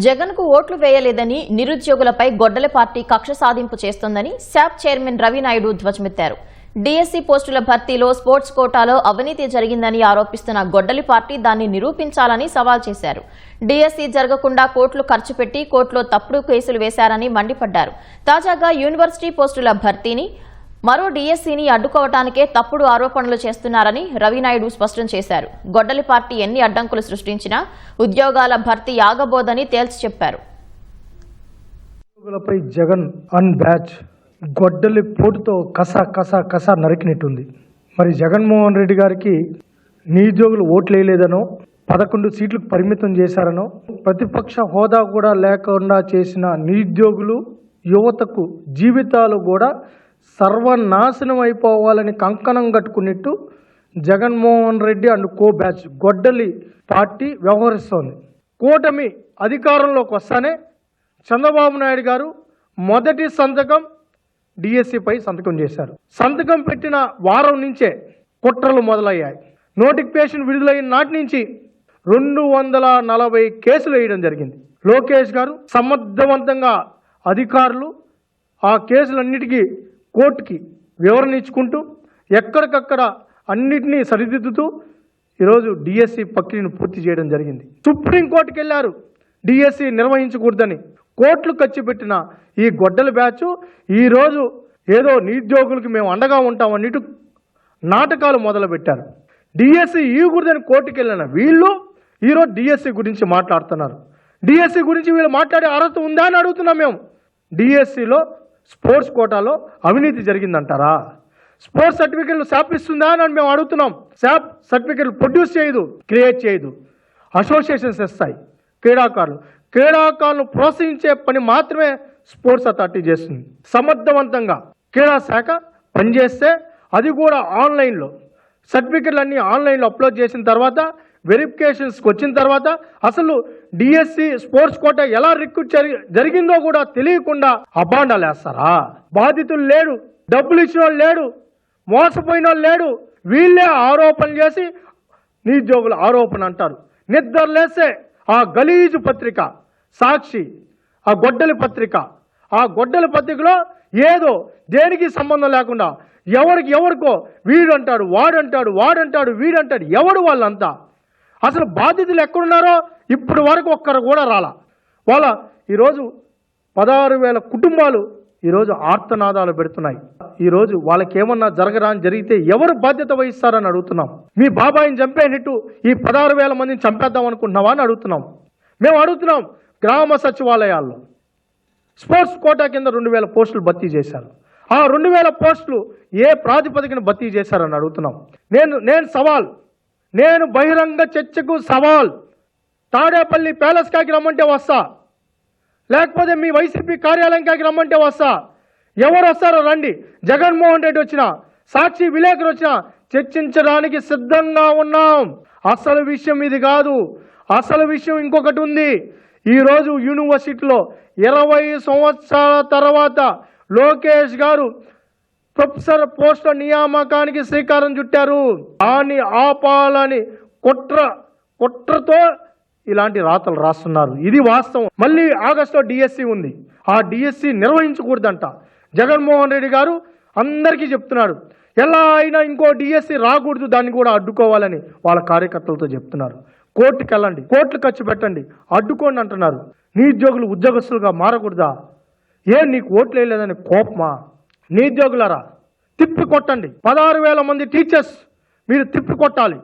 జగన్కు ఓట్లు వేయలేదని నిరుద్యోగులపై గొడ్డలి పార్టీ కక్ష సాధింపు చేస్తోందని శాప్ చైర్మన్ రవి నాయుడు ధ్వజమెత్తారు. డీఎస్సీ పోస్టుల భర్తీలో స్పోర్ట్స్ కోటాలో అవినీతి జరిగిందని ఆరోపిస్తున్న గొడ్డలి పార్టీ దాన్ని నిరూపించాలని సవాల్ చేశారు. డీఎస్సీ జరగకుండా కోట్లు ఖర్చు పెట్టి కోర్టులో తప్పుడు కేసులు వేశారని మండిపడ్డారు. తాజాగా యూనివర్సిటీ పోస్టుల భర్తీని మరో డీఎస్సీని అడ్డుకోవటానికే తప్పుడు ఆరోపణలు చేస్తున్నారని రవినాయుడు స్పష్టం చేశారు. గొడ్డలి పార్టీ ఎన్ని అడ్డంకులు సృష్టించినా ఉద్యోగాల భర్తీ ఆగబోదని తేల్చి చెప్పారు. ఉద్యోగులపై జగన్ అన్ బ్యాచ్ గొడ్డలి పోటుతో కస నరికినట్టుంది. మరి జగన్మోహన్ రెడ్డి గారికి నిరుద్యోగులు ఓట్లు వేయలేదనో 11 సీట్లకు పరిమితం చేశారనో ప్రతిపక్ష హోదా కూడా లేకుండా చేసిన నిరుద్యోగులు యువతకు జీవితాలు కూడా సర్వనాశనం అయిపోవాలని కంకణం కట్టుకున్నట్టు Jaganmohan Reddy and co batch గొడ్డలి పార్టీ వ్యవహరిస్తోంది. కూటమి అధికారంలోకి వస్తానే చంద్రబాబు నాయుడు గారు మొదటి సంతకం డిఎస్సిపై సంతకం చేశారు. సంతకం పెట్టిన వారం నుంచే కుట్రలు మొదలయ్యాయి. నోటిఫికేషన్ విడుదలైన నాటి నుంచి 240 కేసులు వేయడం జరిగింది. లోకేష్ గారు సమర్థవంతంగా అధికారులు ఆ కేసులన్నిటికీ కోర్టుకి వివరణ ఇచ్చుకుంటూ ఎక్కడికక్కడ అన్నిటినీ సరిదిద్దుతూ ఈరోజు డిఎస్సి ప్రక్రియను పూర్తి చేయడం జరిగింది. సుప్రీంకోర్టుకి వెళ్ళారు డిఎస్సి నిర్వహించకూడదని. కోర్టులు ఖర్చు పెట్టిన ఈ గొడ్డల బ్యాచ్ ఈరోజు ఏదో నిరుద్యోగులకు మేము అండగా ఉంటామన్నిటి నాటకాలు మొదలుపెట్టారు. డిఎస్సి ఇవ్వకూడదని కోర్టుకు వెళ్ళిన వీళ్ళు ఈరోజు డిఎస్సి గురించి మాట్లాడుతున్నారు. డిఎస్సి గురించి వీళ్ళు మాట్లాడే అర్హత ఉందా అని అడుగుతున్నాం మేము. డిఎస్సిలో స్పోర్ట్స్ కోటాలో అవినీతి జరిగిందంటారా? స్పోర్ట్స్ సర్టిఫికెట్లు శాప్ ఇస్తుందా అని మేము అడుగుతున్నాం. శాప్ సర్టిఫికెట్లు ప్రొడ్యూస్ చేయదు, క్రియేట్ చేయదు. అసోసియేషన్స్ ఇస్తాయి. క్రీడాకారులను ప్రోత్సహించే పని మాత్రమే స్పోర్ట్స్ అథారిటీ చేస్తుంది. సమర్థవంతంగా క్రీడా శాఖ పనిచేస్తే అది కూడా ఆన్లైన్లో సర్టిఫికెట్లు అన్నీ ఆన్లైన్లో అప్లోడ్ చేసిన తర్వాత వెరిఫికేషన్స్కి వచ్చిన తర్వాత అసలు డిఎస్సి స్పోర్ట్స్ కోటా ఎలా రిక్రూట్ జరిగిందో కూడా తెలియకుండా అబాండాలు వేస్తారా? బాధితులు లేడు, డబ్బులు ఇచ్చిన వాళ్ళు లేడు, మోసపోయిన వాళ్ళు లేడు. వీళ్ళే ఆరోపణలు చేసి నిరుద్యోగుల ఆరోపణ అంటారు. నిద్ర లేస్తే ఆ గలీజు పత్రిక సాక్షి, ఆ గొడ్డలి పత్రిక, ఆ గొడ్డలి పత్రికలో ఏదో దేనికి సంబంధం లేకుండా ఎవరికో వీడంటాడు, వాడంటాడు, వీడంటాడు. ఎవడు వాళ్ళంతా? అసలు బాధితులు ఎక్కడున్నారో ఇప్పుడు వరకు ఒక్కరు కూడా రాలా. వాళ్ళ ఈరోజు 16,000 కుటుంబాలు ఈరోజు ఆర్తనాదాలు పెడుతున్నాయి. ఈరోజు వాళ్ళకి ఏమన్నా జరిగితే ఎవరు బాధ్యత వహిస్తారని అడుగుతున్నాం. మీ బాబాయిని చంపేనట్టు ఈ 16,000 మందిని చంపేద్దాం అనుకుంటున్నావా అని అడుగుతున్నాం. మేము అడుగుతున్నాం. గ్రామ సచివాలయాల్లో స్పోర్ట్స్ కోటా కింద 2,000 పోస్టులు భర్తీ చేశారు. ఆ 2,000 పోస్టులు ఏ ప్రాతిపదికన భర్తీ చేశారని అడుగుతున్నాం. నేను బహిరంగ చర్చకు సవాల్. తాడేపల్లి ప్యాలెస్ కాకి రమ్మంటే వస్తా, లేకపోతే మీ వైసీపీ కార్యాలయం కాకి రమ్మంటే వస్తా. ఎవరు వస్తారో రండి. జగన్మోహన్ రెడ్డి వచ్చినా, సాక్షి విలేకరు వచ్చినా చర్చించడానికి సిద్ధంగా ఉన్నాం. అసలు విషయం ఇది కాదు. అసలు విషయం ఇంకొకటి ఉంది. ఈరోజు యూనివర్సిటీలో 20 సంవత్సరాల తర్వాత లోకేష్ గారు ప్రొఫెసర్ పోస్టుల నియామకానికి శ్రీకారం చుట్టారు. దాన్ని ఆపాలని కుట్రతో ఇలాంటి రాతలు రాస్తున్నారు. ఇది వాస్తవం. మళ్ళీ ఆగస్టులో డిఎస్సి ఉంది. ఆ డిఎస్సి నిర్వహించకూడదంట. జగన్మోహన్ రెడ్డి గారు అందరికీ చెప్తున్నాడు. ఎలా అయినా ఇంకో డిఎస్సి రాకూడదు, దాన్ని కూడా అడ్డుకోవాలని వాళ్ళ కార్యకర్తలతో చెప్తున్నారు. కోర్టుకి వెళ్ళండి, కోర్టులు ఖర్చు పెట్టండి, అడ్డుకోండి అంటున్నారు. నిరుద్యోగులు ఉద్యోగస్తులుగా మారకూడదా? నీకు ఓట్లు వేయలేదని కోపమా? నిరుద్యోగులారా తిప్పి కొట్టండి. 16,000 మంది టీచర్స్ మీరు తిప్పి కొట్టాలి.